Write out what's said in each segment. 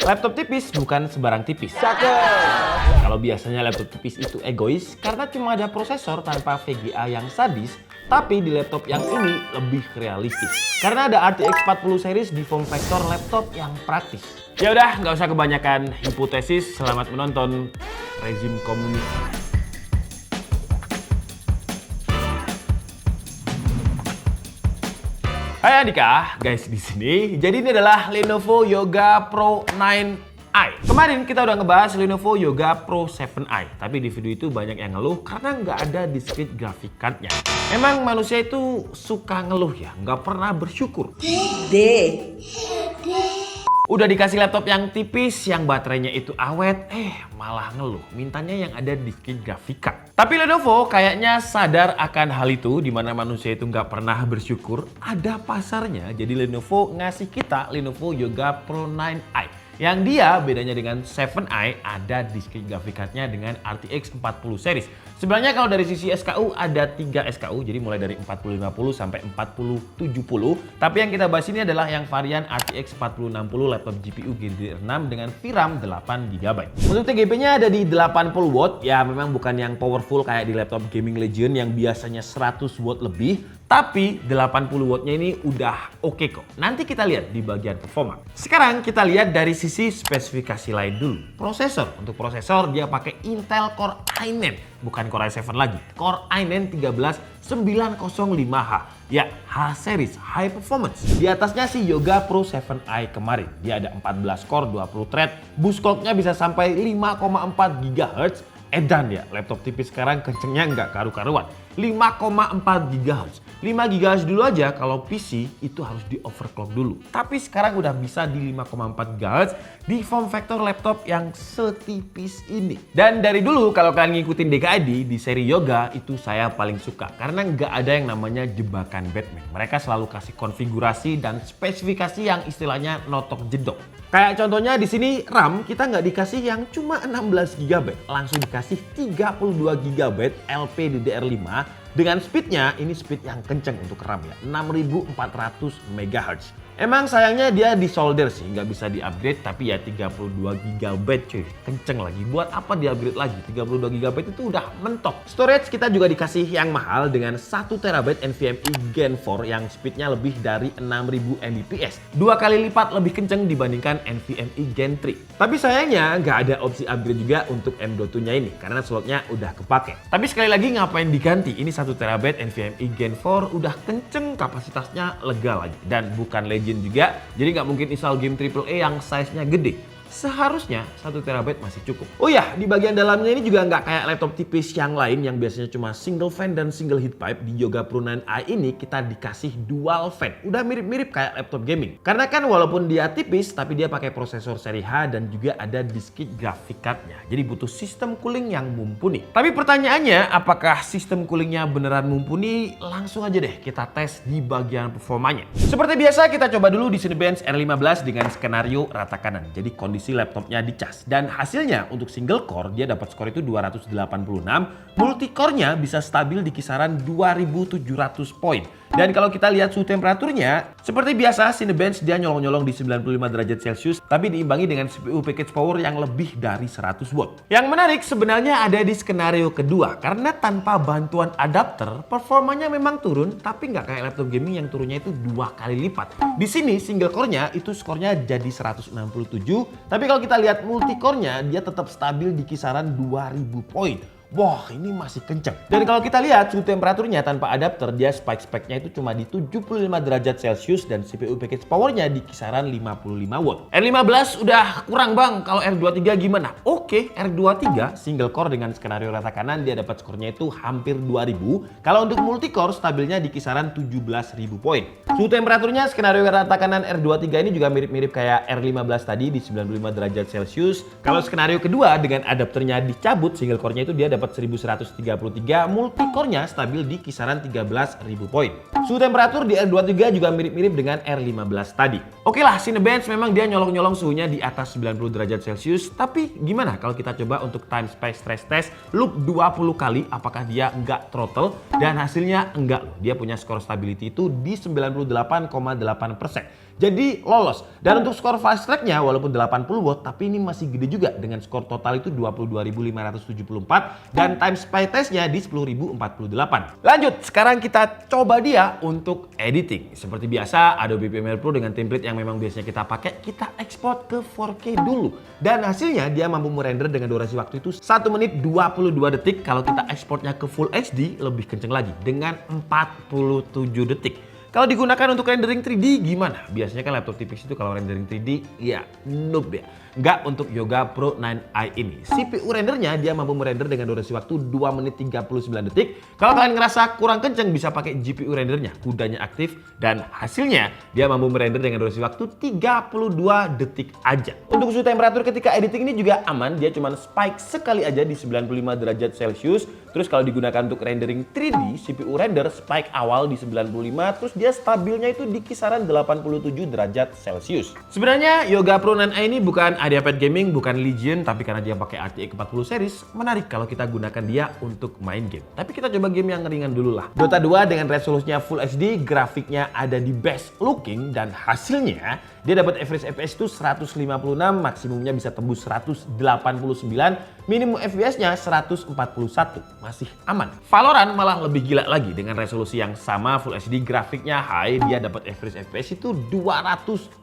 Laptop tipis bukan sebarang tipis. Kalau biasanya laptop tipis itu egois karena cuma ada prosesor tanpa VGA yang sadis, tapi di laptop yang ini lebih realistis. Karena ada RTX 40 series di form factor laptop yang praktis. Ya udah, nggak usah kebanyakan hipotesis. Selamat menonton rezim komunis. Hai Andika, guys di sini. Jadi ini adalah Lenovo Yoga Pro 9i. Kemarin kita udah ngebahas Lenovo Yoga Pro 7i, tapi di video itu banyak yang ngeluh karena nggak ada discrete graphic card-nya. Emang manusia itu suka ngeluh ya, nggak pernah bersyukur. Udah dikasih laptop yang tipis, yang baterainya itu awet, malah ngeluh. Mintanya yang ada discrete graphic card. Tapi Lenovo kayaknya sadar akan hal itu, di mana manusia itu nggak pernah bersyukur. Ada pasarnya, jadi Lenovo ngasih kita Lenovo Yoga Pro 9i. Yang dia bedanya dengan 7i ada discrete graphic card-nya dengan RTX 40 series. Sebenarnya kalau dari sisi SKU ada 3 SKU, jadi mulai dari 4050 sampai 4070. Tapi yang kita bahas ini adalah yang varian RTX 4060 laptop GPU GDDR6 dengan VRAM 8GB. Untuk TGP-nya ada di 80 watt, ya memang bukan yang powerful kayak di laptop gaming Legend yang biasanya 100 watt lebih. Tapi 80 wattnya ini udah oke kok. Nanti kita lihat di bagian performa. Sekarang kita lihat dari sisi spesifikasi lain dulu. Prosesor. Untuk prosesor dia pakai Intel Core i9. Bukan Core i7 lagi. Core i9 13905H. Ya, H series high performance. Di atasnya si Yoga Pro 7i kemarin. Dia ada 14 core, 20 thread. Boost clock-nya bisa sampai 5,4 GHz. Edan ya, laptop tipis sekarang kencengnya nggak karu-karuan. 5,4 GHz. 5 GHz dulu aja kalau PC itu harus di overclock dulu. Tapi sekarang udah bisa di 5,4 GHz di form factor laptop yang setipis ini. Dan dari dulu kalau kalian ngikutin DKID di seri Yoga itu saya paling suka. Karena nggak ada yang namanya jebakan Batman. Mereka selalu kasih konfigurasi dan spesifikasi yang istilahnya notok jedok. Kayak contohnya di sini RAM kita nggak dikasih yang cuma 16 GB, langsung dikasih 32 GB LPDDR5 dengan speednya ini speed yang kenceng untuk RAM ya, 6400 MHz. Emang sayangnya dia di solder sih, nggak bisa di-upgrade, tapi ya 32 GB cuy, kenceng lagi. Buat apa di-upgrade lagi? 32 GB itu udah mentok. Storage kita juga dikasih yang mahal dengan 1 TB NVMe Gen 4 yang speednya lebih dari 6000 Mbps. 2 kali lipat lebih kenceng dibandingkan NVMe Gen 3. Tapi sayangnya nggak ada opsi upgrade juga untuk M.2-nya ini, karena slotnya udah kepake. Tapi sekali lagi ngapain diganti? Ini 1 TB NVMe Gen 4 udah kenceng, kapasitasnya lega lagi. Dan bukan Legend juga, jadi nggak mungkin install game AAA yang size-nya gede. Seharusnya 1 TB masih cukup. Oh ya, di bagian dalamnya ini juga nggak kayak laptop tipis yang lain yang biasanya cuma single fan dan single heat pipe. Di Yoga Pro 9i ini kita dikasih dual fan. Udah mirip-mirip kayak laptop gaming. Karena kan walaupun dia tipis, tapi dia pakai prosesor seri H dan juga ada discrete graphic card-nya. Jadi butuh sistem cooling yang mumpuni. Tapi pertanyaannya, apakah sistem coolingnya beneran mumpuni? Langsung aja deh kita tes di bagian performanya. Seperti biasa kita coba dulu di Cinebench R15 dengan skenario rata kanan. Jadi kondisi laptopnya dicas dan hasilnya untuk single core dia dapat skor itu 286, multi core-nya bisa stabil di kisaran 2700 poin. Dan kalau kita lihat suhu temperaturnya, seperti biasa Cinebench dia nyolong-nyolong di 95 derajat Celcius, tapi diimbangi dengan CPU package power yang lebih dari 100 watt. Yang menarik sebenarnya ada di skenario kedua, karena tanpa bantuan adapter, performanya memang turun, tapi nggak kayak laptop gaming yang turunnya itu 2 kali lipat. Di sini single core-nya itu skornya jadi 167, tapi kalau kita lihat multi core-nya dia tetap stabil di kisaran 2000 poin. Wah, ini masih kenceng. Dan kalau kita lihat suhu temperaturnya tanpa adapter, dia spike-nya itu cuma di 75 derajat Celcius dan CPU package powernya di kisaran 55 watt. R15 udah kurang bang, kalau R23 gimana? Oke, R23 single core dengan skenario rata kanan dia dapat skornya itu hampir 2000. Kalau untuk multi core stabilnya di kisaran 17.000 poin. Suhu temperaturnya skenario rata kanan R23 ini juga mirip-mirip kayak R15 tadi di 95 derajat Celcius. Kalau skenario kedua dengan adapternya dicabut, single core-nya itu dia dapat 1133, multi core-nya stabil di kisaran 13.000 poin. Suhu temperatur di R23 juga mirip-mirip dengan R15 tadi. Oke lah, Cinebench memang dia nyolong-nyolong suhunya di atas 90 derajat Celcius, tapi gimana kalau kita coba untuk time space stress test loop 20 kali, apakah dia nggak throttle? Dan hasilnya enggak loh, dia punya skor stability itu di 98,8%. Jadi lolos. Dan untuk skor fast tracknya walaupun 80 watt tapi ini masih gede juga dengan skor total itu 22.574 dan time spy testnya di 10.048. Lanjut, sekarang kita coba dia untuk editing. Seperti biasa Adobe Premiere Pro dengan template yang memang biasanya kita pakai, kita ekspor ke 4K dulu. Dan hasilnya dia mampu merender dengan durasi waktu itu 1 menit 22 detik. Kalau kita ekspornya ke Full HD lebih kenceng lagi dengan 47 detik. Kalau digunakan untuk rendering 3D gimana? Biasanya kan laptop tipis itu kalau rendering 3D ya noob ya. Nggak untuk Yoga Pro 9i ini. CPU rendernya dia mampu merender dengan durasi waktu 2 menit 39 detik. Kalau kalian ngerasa kurang kenceng bisa pakai GPU rendernya. Kudanya aktif dan hasilnya dia mampu merender dengan durasi waktu 32 detik aja. Untuk suhu temperatur ketika editing ini juga aman. Dia cuma spike sekali aja di 95 derajat Celcius. Terus kalau digunakan untuk rendering 3D, CPU render spike awal di 95, terus dia stabilnya itu di kisaran 87 derajat Celcius. Sebenarnya Yoga Pro 9i ini bukan IdeaPad Gaming, bukan Legion, tapi karena dia pakai RTX 40 series, menarik kalau kita gunakan dia untuk main game. Tapi kita coba game yang ringan dulu lah. Dota 2 dengan resolusinya Full HD, grafiknya ada di best looking, dan hasilnya dia dapat average FPS itu 156, maksimumnya bisa tembus 189, minimum FPS-nya 141. Masih aman. Valorant malah lebih gila lagi dengan resolusi yang sama Full HD, grafiknya high, dia dapat average FPS itu 217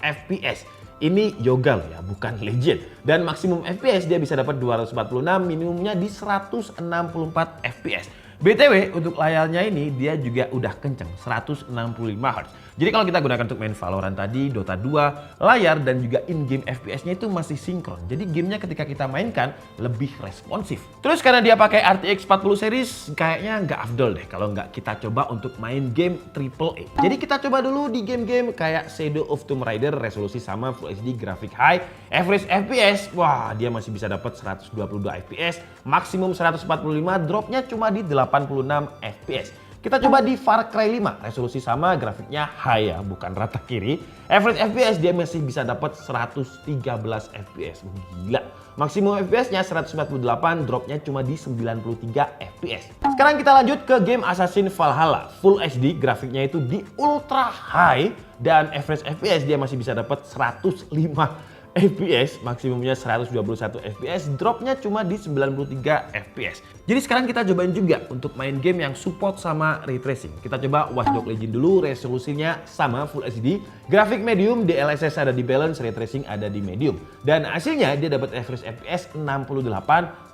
FPS. Ini Yoga loh ya, bukan Legend. Dan maksimum FPS dia bisa dapat 246, minimumnya di 164 FPS. BTW untuk layarnya ini dia juga udah kenceng 165 Hz. Jadi kalau kita gunakan untuk main Valorant tadi, Dota 2, layar dan juga in-game FPS-nya itu masih sinkron. Jadi gamenya ketika kita mainkan lebih responsif. Terus karena dia pakai RTX 40 series, kayaknya nggak afdol deh kalau nggak kita coba untuk main game AAA. Jadi kita coba dulu di game-game kayak Shadow of Tomb Raider, resolusi sama Full HD, grafik high, average FPS, wah dia masih bisa dapat 122 FPS, maksimum 145, dropnya cuma di 86 FPS. Kita coba di Far Cry 5, resolusi sama, grafiknya high ya, bukan rata kiri. Average FPS dia masih bisa dapat 113 FPS, gila. Maksimum FPS-nya 148, dropnya cuma di 93 FPS. Sekarang kita lanjut ke game Assassin's Valhalla. Full HD, grafiknya itu di ultra high, dan average FPS dia masih bisa dapat 105 FPS, maksimumnya 121 FPS, dropnya cuma di 93 FPS. Jadi sekarang kita cobain juga untuk main game yang support sama ray tracing. Kita coba Watch Dogs Legion dulu, resolusinya sama Full HD, grafik medium, DLSS ada di balance, ray tracing ada di medium. Dan hasilnya dia dapat average FPS 68,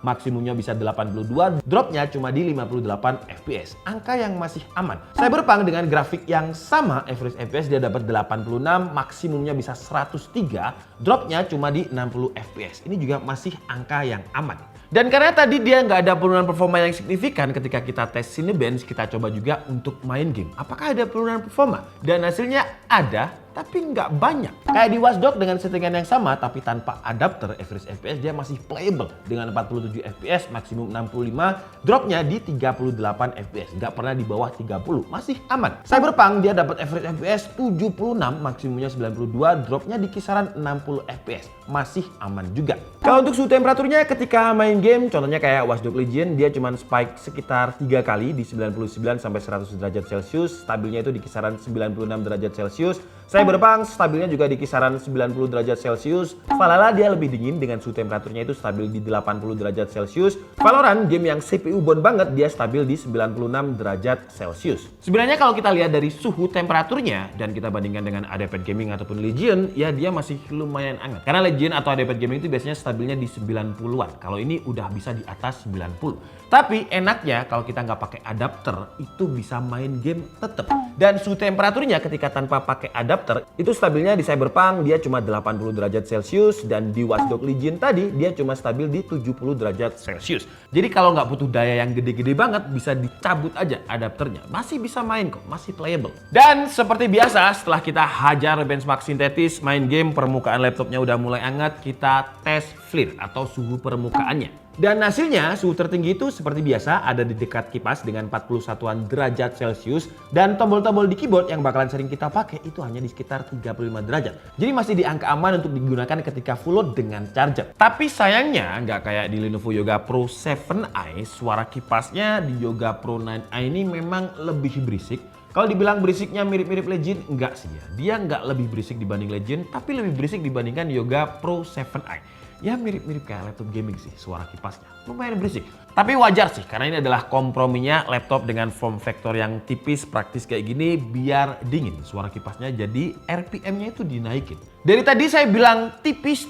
maksimumnya bisa 82, dropnya cuma di 58 FPS. Angka yang masih aman. Cyberpunk dengan grafik yang sama, average FPS dia dapat 86, maksimumnya bisa 103, dropnya cuma di 60 FPS. Ini juga masih angka yang aman. Dan karena tadi dia nggak ada penurunan performa yang signifikan ketika kita tes Cinebench, kita coba juga untuk main game. Apakah ada penurunan performa? Dan hasilnya ada, tapi nggak banyak. Kayak di Watch Dogs dengan settingan yang sama, tapi tanpa adapter, average FPS dia masih playable dengan 47 FPS, maksimum 65, dropnya di 38 FPS. Nggak pernah di bawah 30, masih aman. Cyberpunk dia dapat average FPS 76, maksimumnya 92, dropnya di kisaran 60 FPS. Masih aman juga. Kalau untuk suhu temperaturnya ketika main game, contohnya kayak Watch Dogs Legion, dia cuma spike sekitar 3 kali di 99 sampai 100 derajat Celcius, stabilnya itu di kisaran 96 derajat Celcius. Cyberpunk stabilnya juga di kisaran 90 derajat Celcius. Valhalla dia lebih dingin dengan suhu temperaturnya itu stabil di 80 derajat Celcius. Valorant game yang CPU bound banget, dia stabil di 96 derajat Celcius. Sebenarnya kalau kita lihat dari suhu temperaturnya dan kita bandingkan dengan IdeaPad Gaming ataupun Legion, ya dia masih lumayan hangat. Karena Legion atau IdeaPad Gaming itu biasanya stabilnya di 90-an. Kalau ini udah bisa di atas 90. Tapi enaknya kalau kita nggak pakai adapter itu bisa main game tetap. Dan suhu temperaturnya ketika tanpa pakai adapter itu stabilnya di Cyberpunk dia cuma 80 derajat Celcius, dan di Watch Dogs Legion tadi dia cuma stabil di 70 derajat Celcius. Jadi kalau nggak butuh daya yang gede-gede banget bisa dicabut aja adapternya. Masih bisa main kok, masih playable. Dan seperti biasa setelah kita hajar benchmark sintetis, main game, permukaan laptopnya udah mulai hangat, kita tes FLIR atau suhu permukaannya. Dan hasilnya suhu tertinggi itu seperti biasa ada di dekat kipas dengan 41 derajat Celcius, dan tombol-tombol di keyboard yang bakalan sering kita pakai itu hanya di sekitar 35 derajat. Jadi masih di angka aman untuk digunakan ketika full load dengan charger. Tapi sayangnya nggak kayak di Lenovo Yoga Pro 7i, suara kipasnya di Yoga Pro 9i ini memang lebih berisik. Kalau dibilang berisiknya mirip-mirip Legend, enggak sih ya. Dia enggak lebih berisik dibanding Legend, tapi lebih berisik dibandingkan Yoga Pro 7i. Ya mirip-mirip kayak laptop gaming sih, suara kipasnya. Lumayan berisik. Tapi wajar sih, karena ini adalah komprominya laptop dengan form factor yang tipis, praktis kayak gini, biar dingin. Suara kipasnya jadi RPM-nya itu dinaikin. Dari tadi saya bilang tipis,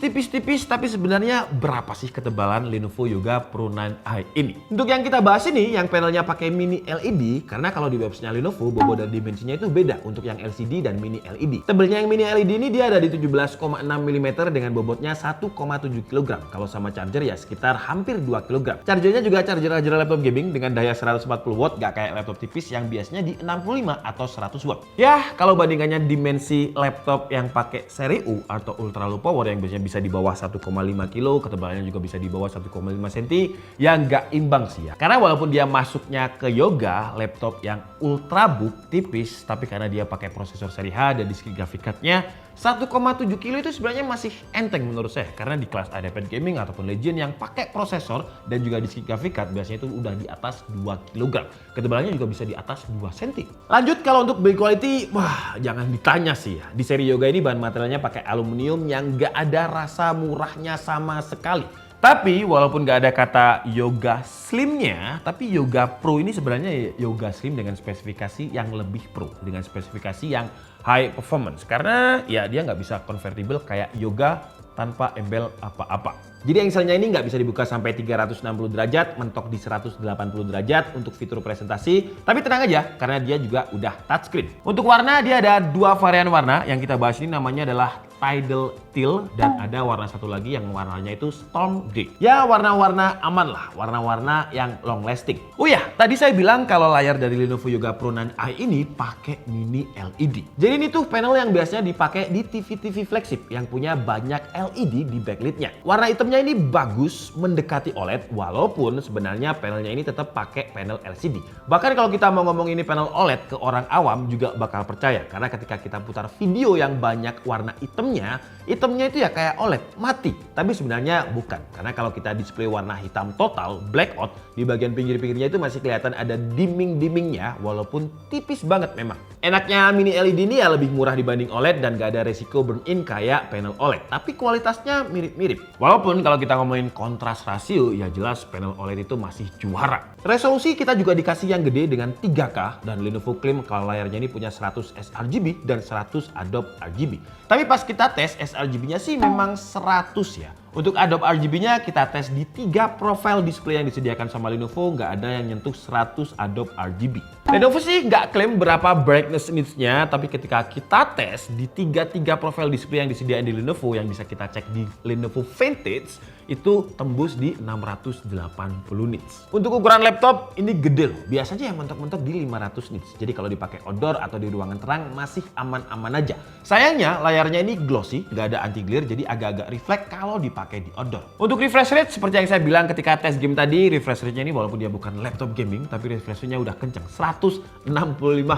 tapi sebenarnya berapa sih ketebalan Lenovo Yoga Pro 9i ini? Untuk yang kita bahas ini, yang panelnya pakai mini LED, karena kalau di website Lenovo, bobot dan dimensinya itu beda untuk yang LCD dan mini LED. Tebelnya yang mini LED ini dia ada di 17,6 mm dengan bobotnya 1,7 kg. Kalau sama charger ya sekitar hampir 2 kg. Chargernya juga charger laptop gaming dengan daya 140 watt, gak kayak laptop tipis yang biasanya di 65 atau 100 watt. Ya, kalau bandingannya dimensi laptop yang pakai seri U atau ultra low power yang biasanya bisa di bawah 1,5 kg, ketebalannya juga bisa di bawah 1,5 cm, ya nggak imbang sih ya. Karena walaupun dia masuknya ke Yoga, laptop yang ultrabook tipis, tapi karena dia pakai prosesor seri H dan disk graphic card-nya 1,7 kg itu sebenarnya masih enteng menurut saya. Karena di kelas iPad gaming ataupun Legend yang pakai prosesor dan juga disk graphic card biasanya itu udah di atas 2 kg. Ketebalannya juga bisa di atas 2 cm. Lanjut kalau untuk build quality, wah jangan ditanya sih ya. Di seri Yoga ini bahan materialnya pakai aluminium yang nggak ada rasa murahnya sama sekali. Tapi walaupun nggak ada kata Yoga Slimnya, tapi Yoga Pro ini sebenarnya Yoga Slim dengan spesifikasi yang lebih pro, dengan spesifikasi yang high performance. Karena ya dia nggak bisa convertible kayak Yoga tanpa embel apa-apa. Jadi engselnya ini nggak bisa dibuka sampai 360 derajat, mentok di 180 derajat untuk fitur presentasi. Tapi tenang aja, karena dia juga udah touchscreen. Untuk warna, dia ada dua varian warna. Yang kita bahas ini namanya adalah Tidal Teal, dan ada warna satu lagi yang warnanya itu Storm Grey. Ya warna-warna aman lah, warna-warna yang long lasting. Oh ya, tadi saya bilang kalau layar dari Lenovo Yoga Pro 9i ini pakai mini LED. Jadi ini tuh panel yang biasanya dipakai di TV-TV flagship yang punya banyak LED di backlightnya. Warna hitamnya ini bagus, mendekati OLED, walaupun sebenarnya panelnya ini tetap pakai panel LCD. Bahkan kalau kita mau ngomong ini panel OLED ke orang awam juga bakal percaya, karena ketika kita putar video yang banyak warna hitamnya itu ya kayak OLED, mati. Tapi sebenarnya bukan, karena kalau kita display warna hitam total, blackout, di bagian pinggir-pinggirnya itu masih kelihatan ada dimming-dimmingnya, walaupun tipis banget memang. Enaknya mini LED ini ya lebih murah dibanding OLED dan gak ada resiko burn-in kayak panel OLED. Tapi kualitasnya mirip-mirip. Walaupun kalau kita ngomongin kontras rasio, ya jelas panel OLED itu masih juara. Resolusi kita juga dikasih yang gede dengan 3K, dan Lenovo klaim kalau layarnya ini punya 100 sRGB dan 100 Adobe RGB. Tapi pas kita tes sRGB-nya sih memang 100 ya. Untuk Adobe RGB-nya kita tes di 3 profile display yang disediakan sama Lenovo, nggak ada yang nyentuh 100 Adobe RGB. Lenovo sih nggak klaim berapa brightness needs-nya, tapi ketika kita tes di 3 profile display yang disediakan di Lenovo yang bisa kita cek di Lenovo Vantage, itu tembus di 680 nits. Untuk ukuran laptop ini gede loh, biasanya yang mentok-mentok di 500 nits. Jadi kalau dipakai outdoor atau di ruangan terang masih aman-aman aja. Sayangnya layarnya ini glossy, nggak ada anti glare, jadi agak-agak reflect kalau dipakai di outdoor. Untuk refresh rate seperti yang saya bilang ketika tes game tadi, refresh rate-nya ini walaupun dia bukan laptop gaming, tapi refresh rate-nya udah kenceng, 165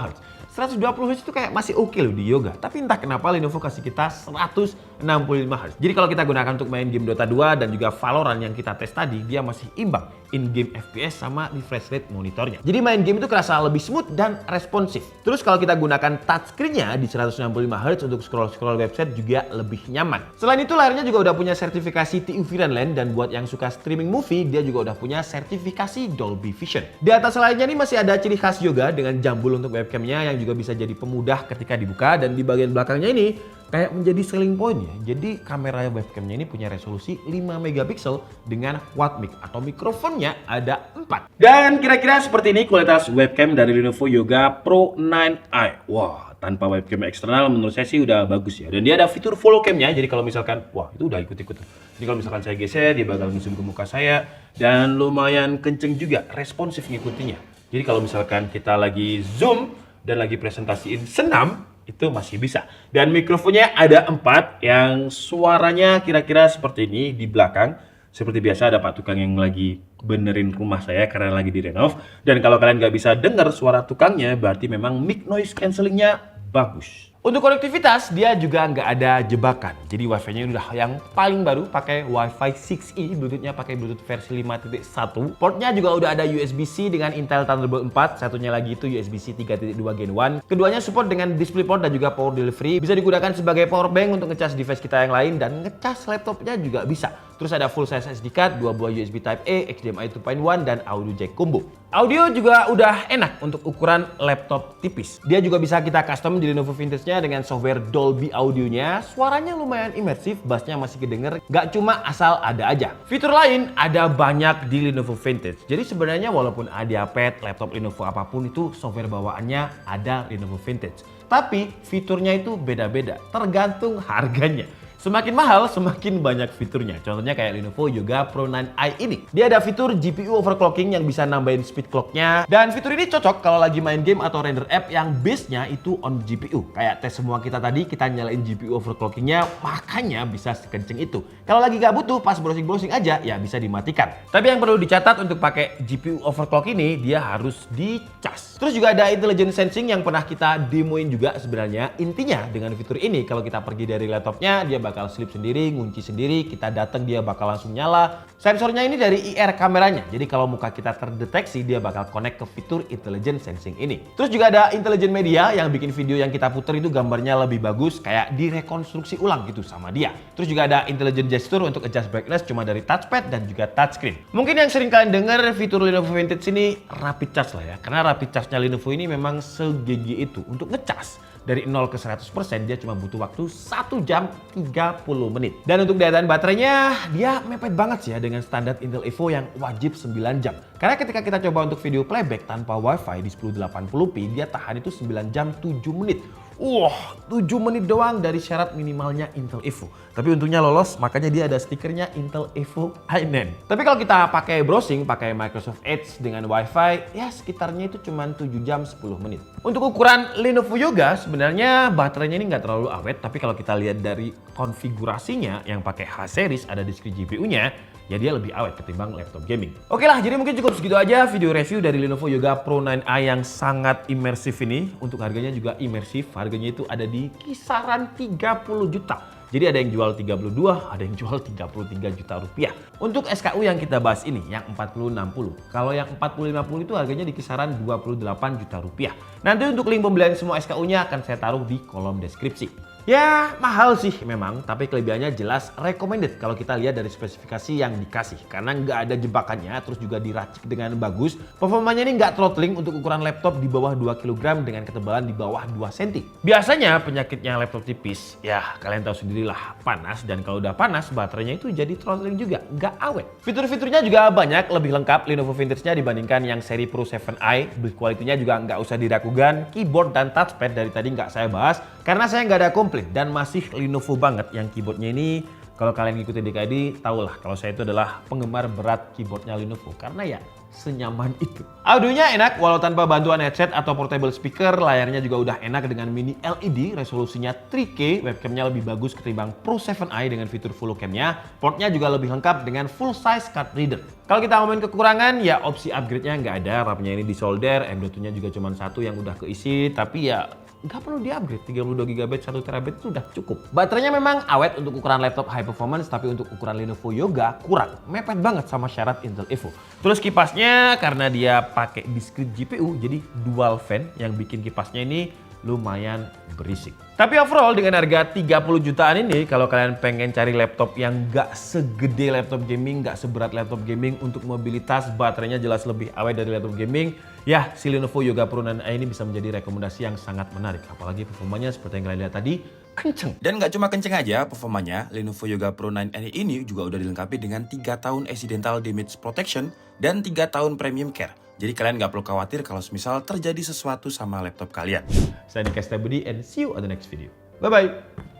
Hz. 120 Hz itu kayak masih oke loh di Yoga, tapi entah kenapa Lenovo kasih kita 165 Hz. Jadi kalau kita gunakan untuk main game Dota 2 dan juga Valorant yang kita tes tadi, dia masih imbang in-game FPS sama refresh rate monitornya. Jadi main game itu kerasa lebih smooth dan responsif. Terus kalau kita gunakan touchscreen-nya di 165 Hz untuk scroll-scroll website juga lebih nyaman. Selain itu layarnya juga udah punya sertifikasi TÜV Rheinland, dan buat yang suka streaming movie, dia juga udah punya sertifikasi Dolby Vision. Di atas layarnya ini masih ada ciri khas Yoga dengan jambul untuk webcamnya yang juga bisa jadi pemudah ketika dibuka, dan di bagian belakangnya ini kayak menjadi selling point ya. Jadi kamera webcamnya ini punya resolusi 5 megapiksel dengan quad mic atau mikrofonnya ada 4. Dan kira-kira seperti ini kualitas webcam dari Lenovo Yoga Pro 9i. Wah, tanpa webcam eksternal menurut saya sih udah bagus ya. Dan dia ada fitur follow cam-nya, jadi kalau misalkan, wah itu udah ikut-ikut. Jadi kalau misalkan saya geser, dia bakal zoom ke muka saya, dan lumayan kenceng juga, responsif ngikutinya. Jadi kalau misalkan kita lagi zoom dan lagi presentasiin senam, itu masih bisa. Dan mikrofonnya ada 4 yang suaranya kira-kira seperti ini di belakang. Seperti biasa ada Pak Tukang yang lagi benerin rumah saya karena lagi direnov. Dan kalau kalian nggak bisa dengar suara tukangnya, berarti memang mic noise cancellingnya bagus. Untuk konektivitas, dia juga nggak ada jebakan. Jadi Wi-Fi-nya udah yang paling baru, pakai Wi-Fi 6E, Bluetooth-nya pakai Bluetooth versi 5.1. Portnya juga udah ada USB-C dengan Intel Thunderbolt 4, satunya lagi itu USB-C 3.2 Gen 1. Keduanya support dengan DisplayPort dan juga power delivery. Bisa digunakan sebagai power bank untuk ngecas device kita yang lain dan ngecas laptopnya juga bisa. Terus ada full size SD card, 2 buah USB Type-A, HDMI 2.1 dan audio jack combo. Audio juga udah enak untuk ukuran laptop tipis. Dia juga bisa kita custom di Lenovo Vintage-nya dengan software Dolby Audio-nya. Suaranya lumayan imersif, bassnya masih kedenger, gak cuma asal ada aja. Fitur lain ada banyak di Lenovo Vintage. Jadi sebenarnya walaupun IdeaPad, laptop Lenovo apapun itu software bawaannya ada Lenovo Vintage. Tapi fiturnya itu beda-beda, tergantung harganya. Semakin mahal, semakin banyak fiturnya. Contohnya kayak Lenovo Yoga Pro 9i ini. Dia ada fitur GPU overclocking yang bisa nambahin speed clock-nya. Dan fitur ini cocok kalau lagi main game atau render app yang base-nya itu on GPU. Kayak tes semua kita tadi, kita nyalain GPU overclocking-nya, makanya bisa sekenceng itu. Kalau lagi gak butuh, pas browsing-browsing aja, ya bisa dimatikan. Tapi yang perlu dicatat untuk pakai GPU overclock ini, dia harus dicas. Terus juga ada intelligent sensing yang pernah kita demoin juga sebenarnya. Intinya dengan fitur ini, kalau kita pergi dari laptopnya, dia bakal sleep sendiri, ngunci sendiri, kita datang dia bakal langsung nyala. Sensornya ini dari IR kameranya, jadi kalau muka kita terdeteksi dia bakal connect ke fitur intelligent sensing ini. Terus juga ada intelligent media yang bikin video yang kita puter itu gambarnya lebih bagus, kayak direkonstruksi ulang gitu sama dia. Terus juga ada intelligent gesture untuk adjust brightness cuma dari touchpad dan juga touchscreen. Mungkin yang sering kalian dengar fitur Lenovo Vintage ini rapid charge lah ya, karena rapid charge-nya Lenovo ini memang segigi itu untuk ngecas. Dari 0 ke 100% dia cuma butuh waktu 1 jam 30 menit. Dan untuk daya tahan baterainya dia mepet banget sih ya dengan standar Intel Evo yang wajib 9 jam. Karena ketika kita coba untuk video playback tanpa wifi di 1080p dia tahan itu 9 jam 7 menit. Wah, 7 menit doang dari syarat minimalnya Intel Evo. Tapi untungnya lolos, makanya dia ada stikernya Intel Evo i9. Tapi kalau kita pakai browsing, pakai Microsoft Edge dengan Wi-Fi, ya sekitarnya itu cuma 7 jam 10 menit. Untuk ukuran Lenovo Yoga, sebenarnya baterainya ini nggak terlalu awet. Tapi kalau kita lihat dari konfigurasinya yang pakai H-series, ada discrete GPU-nya, ya dia lebih awet ketimbang laptop gaming. Oke lah, jadi mungkin cukup segitu aja video review dari Lenovo Yoga Pro 9i yang sangat imersif ini. Untuk harganya juga imersif, harganya itu ada di kisaran 30 juta. Jadi ada yang jual 32, ada yang jual 33 juta rupiah. Untuk SKU yang kita bahas ini, yang 4060. Kalau yang 4050 itu harganya di kisaran 28 juta rupiah. Nanti untuk link pembelian semua SKU-nya akan saya taruh di kolom deskripsi. Ya mahal sih memang, tapi kelebihannya jelas recommended kalau kita lihat dari spesifikasi yang dikasih. Karena nggak ada jebakannya, terus juga diracik dengan bagus. Performanya ini nggak throttling untuk ukuran laptop di bawah 2 kg dengan ketebalan di bawah 2 cm. Biasanya penyakitnya laptop tipis, ya kalian tahu sendirilah, panas. Dan kalau udah panas, baterainya itu jadi throttling juga, nggak awet. Fitur-fiturnya juga banyak, lebih lengkap Lenovo Vintage-nya dibandingkan yang seri Pro 7i. Build quality-nya juga nggak usah diragukan. Keyboard dan touchpad dari tadi nggak saya bahas, karena saya nggak ada komplit. Dan masih Lenovo banget yang keyboardnya ini. Kalau kalian ngikutin DKD, tahulah kalau saya itu adalah penggemar berat keyboardnya Lenovo. Karena ya senyaman itu. Audionya enak walau tanpa bantuan headset atau portable speaker. Layarnya juga udah enak dengan mini LED, resolusinya 3K, webcamnya lebih bagus ketimbang Pro 7i dengan fitur full cam-nya. Portnya juga lebih lengkap dengan full size card reader. Kalau kita ngomongin kekurangan, ya opsi upgrade-nya nggak ada. RAM-nya ini disolder, M.2-nya juga cuma satu yang udah keisi, tapi ya nggak perlu di-upgrade, 32 GB 1 TB itu udah cukup. Baterainya memang awet untuk ukuran laptop high performance, tapi untuk ukuran Lenovo Yoga kurang. Mepet banget sama syarat Intel Evo. Terus kipasnya karena dia pakai discrete GPU, jadi dual fan yang bikin kipasnya ini lumayan berisik. Tapi overall dengan harga 30 jutaan ini, kalau kalian pengen cari laptop yang nggak segede laptop gaming, nggak seberat laptop gaming, untuk mobilitas, baterainya jelas lebih awet dari laptop gaming, ya si Lenovo Yoga Pro 9i ini bisa menjadi rekomendasi yang sangat menarik. Apalagi performanya seperti yang kalian lihat tadi, kenceng. Dan nggak cuma kenceng aja performanya, Lenovo Yoga Pro 9i ini juga udah dilengkapi dengan 3 tahun accidental damage protection dan 3 tahun premium care. Jadi kalian nggak perlu khawatir kalau misal terjadi sesuatu sama laptop kalian. Saya Nika Setiabudi and see you on the next video. Bye-bye.